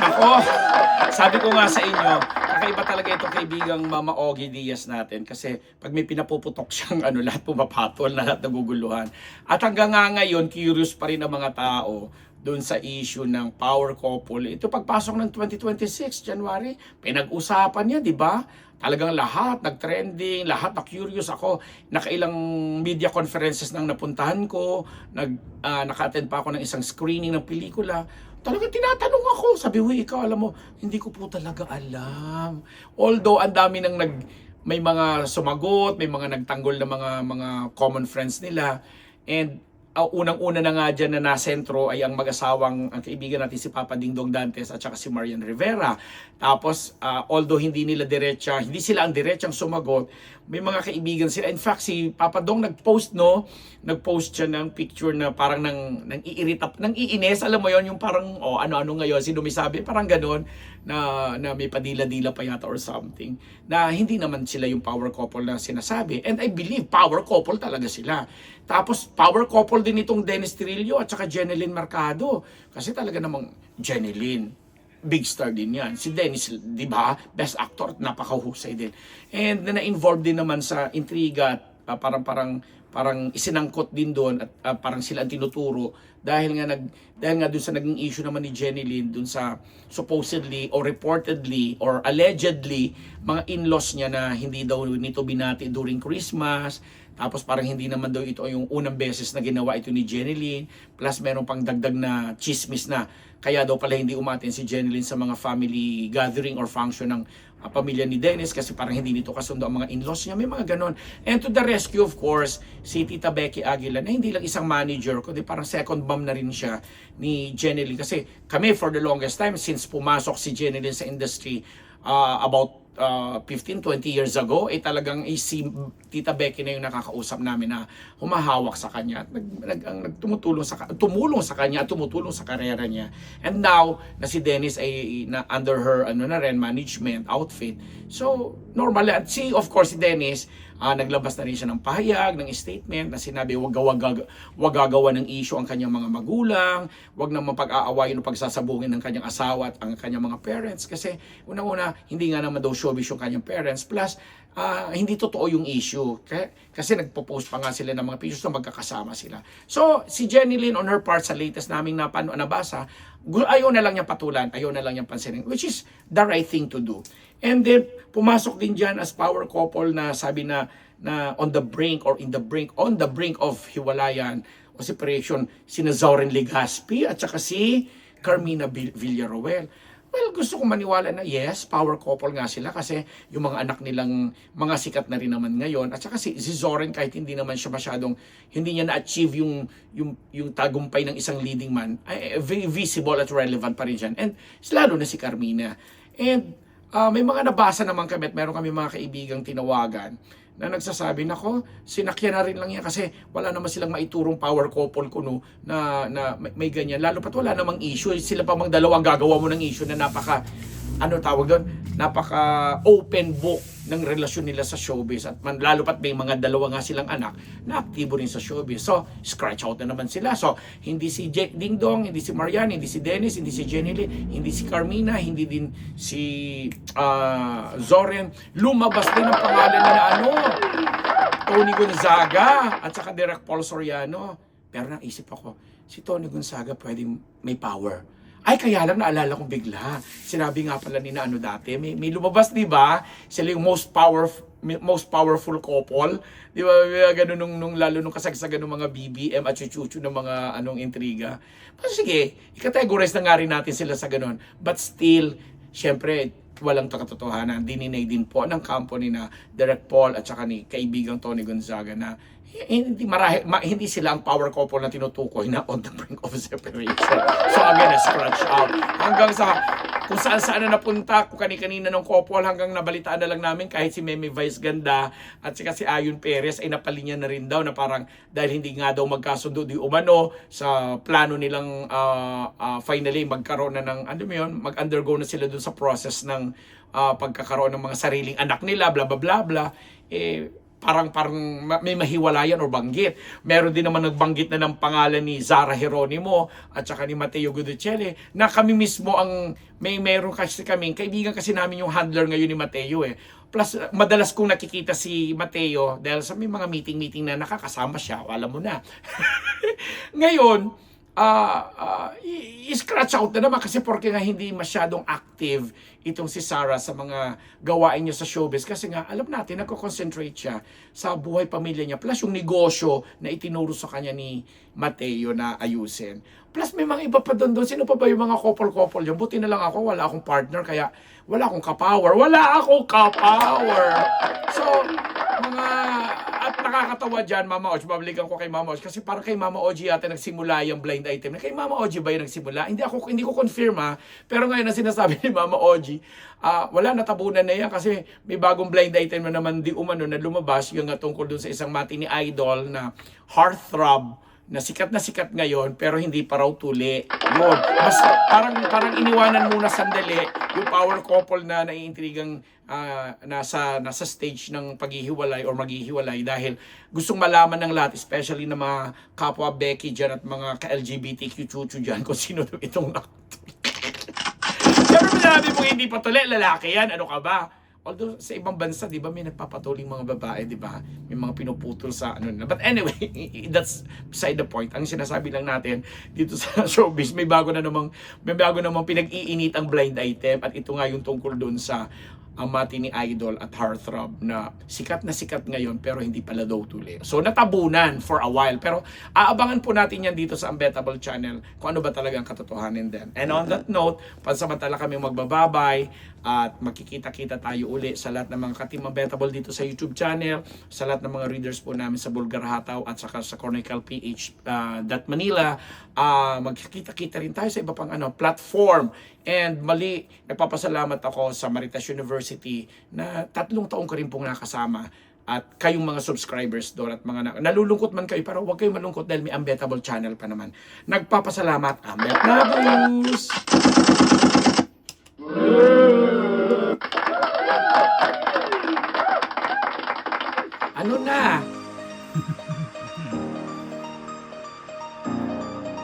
Ako, sabi ko nga sa inyo, kakaiba talaga itong kaibigang Mama Ogie Diaz natin kasi pag may pinapuputok siyang lahat pumapatol, lahat naguguluhan. At hanggang nga ngayon, curious pa rin ang mga tao doon sa issue ng power couple. Ito pagpasok ng 2026, January, pinag-usapan niya, di ba? Talagang lahat nag-trending, lahat na-curious ako. Nakailang media conferences nang napuntahan ko, naka-attend pa ako ng isang screening ng pelikula. Talagang tinatanong ako, sabi, "Uy, ikaw alam mo, hindi ko po talaga alam." Although ang dami nang may mga sumagot, may mga nagtanggol na mga common friends nila. And unang-una na nga dyan na nasentro ay ang mag-asawang ang kaibigan natin si Papa Dingdong Dantes at saka si Marian Rivera. Tapos although hindi sila ang diretsang sumagot, may mga kaibigan sila. In fact, si Papa Dong nagpost siya ng picture na parang nang iinis, alam mo yon, yung parang ano-ano ngayon, sino may sabi, parang ganoon na may padila-dila pa yata or something. Na hindi naman sila yung power couple na sinasabi. And I believe power couple talaga sila. Tapos power couple din itong Dennis Trillo at saka Jeneline Mercado. Kasi talaga namang Jeneline, big star din yan. Si Dennis, di ba? Best actor, napakahusay din. And na-involved din naman sa intriga at parang isinangkot din doon at parang sila ang tinuturo dahil nga doon sa naging issue naman ni Jeneline doon sa supposedly or reportedly or allegedly mga in-laws niya na hindi daw nito binati during Christmas. Tapos parang hindi naman daw ito yung unang beses na ginawa ito ni Jeneline. Plus meron pang dagdag na chismis na kaya daw pala hindi umatin si Jeneline sa mga family gathering or function ng pamilya ni Dennis kasi parang hindi nito kasundo ang mga in-laws niya. May mga ganon. And to the rescue, of course, si Tita Becky Aguila na hindi lang isang manager, kundi parang second mom na rin siya ni Jeneline. Kasi kami for the longest time, since pumasok si Jeneline sa industry about 15-20 years ago, talagang si Tita Becky na yung nakakausap namin na humahawak sa kanya at tumulong sa kanya at tumutulong sa karera niya. And now na si Dennis ay under her management outfit. So normally, at of course si Dennis naglabas na rin siya ng pahayag, ng statement na sinabi wag gagawa ng issue ang kanyang mga magulang, wag naman pag-aawayin o pagsasabungin ng kanyang asawa at ang kanyang mga parents kasi unang-una hindi nga naman daw showbiz yung kanyang parents, plus hindi totoo yung issue kasi nagpo-post pa nga sila ng mga pictures na magkakasama sila. So si Jeneline on her part sa latest naming nabasa, ayaw na lang niyang patulan, ayaw na lang niyang pansinin, which is the right thing to do. And then pumasok din dyan as power couple na sabi na on the brink of hiwalayan o separation sina Zoren Legaspi at saka si Carmina Villaruel. Well, gusto kong maniwala na yes, power couple nga sila kasi yung mga anak nilang mga sikat na rin naman ngayon. At saka si Zoren, kahit hindi naman siya hindi niya na-achieve yung tagumpay ng isang leading man, ay very visible at relevant pa rin dyan. And lalo na si Carmina. And may mga nabasa naman kami at meron kami mga kaibigang tinawagan na nagsasabi, nako, sinakyan na rin lang yan kasi wala naman silang maiturong power couple kuno na may ganyan. Lalo pat wala namang issue. Sila pa mang dalawang gagawa mo ng issue na napaka open book ng relasyon nila sa showbiz. At lalo pat may mga dalawa nga silang anak na aktibo rin sa showbiz. So, scratch out na naman sila. So, hindi si Dingdong, hindi si Marian, hindi si Dennis, hindi si Jeneline, hindi si Carmina, hindi din si Zoren. Lumabas din ang pangalan nila Tony Gonzaga at saka Direk Paul Soriano. Pero naisip ako, si Tony Gonzaga pwedeng may power. Ay, kaya lang naalala ko bigla. Sinabi nga pala ni dati, may lumabas, di ba? Sila yung most powerful couple. Di ba? Ganun lalo nung kasagsagan ng mga BBM at chuchuchu ng mga intriga. Pero sige, i-categorize na nga rin natin sila sa ganun. But still, syempre, walang katotohanan. Dininay din po ng company na Direk Paul at saka ni kaibigang Tony Gonzaga na hindi sila ang power couple na tinutukoy na on the brink of separation. So again, scratch out. Hanggang sa kung saan-saan na napunta, kung kani-kanina ng couple, hanggang nabalitaan na lang namin kahit si Meme Vice Ganda at si Ayon Perez ay napalinya na rin daw na parang dahil hindi nga daw magkasundo di umano sa plano nilang finally magkaroon na ng mag-undergo na sila dun sa process ng pagkakaroon ng mga sariling anak nila, bla bla bla bla. parang may mahiwalayan o banggit. Meron din naman nagbanggit na ng pangalan ni Zara Geronimo at saka ni Mateo Gudicelli na kami mismo ang meron kasi kami, kaibigan kasi namin yung handler ngayon ni Mateo eh. Plus, madalas kong nakikita si Mateo dahil sa may mga meeting na nakakasama siya. Alam mo na. Ngayon, i-scratch out na naman kasi porque nga hindi masyadong active itong si Sarah sa mga gawain niya sa showbiz. Kasi nga, alam natin, nagko-concentrate siya sa buhay pamilya niya. Plus, yung negosyo na itinuro sa kanya ni Mateo na ayusin. Plus, may mga iba pa doon. Sino pa ba yung mga couple-couple dyan? Buti na lang ako, wala akong partner, kaya wala akong ka-power. Wala akong ka-power! So, at nakakatawa dyan, Mama Oj, babalikan ko kay Mama Oj, kasi parang kay Mama Oj yata nagsimula yung blind item. Kay Mama Oj ba yung nagsimula? Hindi ko confirm ha, pero ngayon ang sinasabi ni Mama Oj, wala, natabunan na yan kasi may bagong blind item na naman di umano na lumabas yung tungkol dun sa isang mati ni Idol na heartthrob na sikat ngayon pero hindi pa raw tuli. Yun. Mas parang iniwanan muna sandali yung power couple na naiintrigang nasa stage ng paghihiwalay or maghihiwalay dahil gustong malaman ng lahat, especially ng mga kapwa Becky dyan at mga ka-LGBTQ chuchu dyan kung sino itong Pero sinabi mo hindi pa tuli, lalaki yan, ano ka ba? Although sa ibang bansa, di ba, may nagpapatuling mga babae, di ba? May mga pinuputol sa ano na. But anyway, that's beside the point. Ang sinasabi lang natin dito sa showbiz, may bago namang pinag-iinit ang blind item at ito nga yung tungkol doon sa ang mati ni Idol at heartthrob na sikat ngayon pero hindi pala daw tuli. So natabunan for a while pero aabangan po natin yan dito sa Unbettable Channel kung ano ba talaga ang katotohanan din. And on that note, pansamantala kami magbababay at magkikita-kita tayo uli sa lahat ng mga ka-Team Unbettable dito sa YouTube channel, sa lahat ng mga readers po namin sa Bulgar Hataw at saka sa Chronicle PH Manila. Magkikita-kita rin tayo sa iba pang platform. And mali, nagpapasalamat ako sa Maritas University na 3 taong ko rin pong nakasama at kayong mga subscribers doon at mga nalulungkot man kayo pero huwag kayong malungkot dahil may Unbettable Channel pa naman. Nagpapasalamat, Ambet Nabus! Ano na?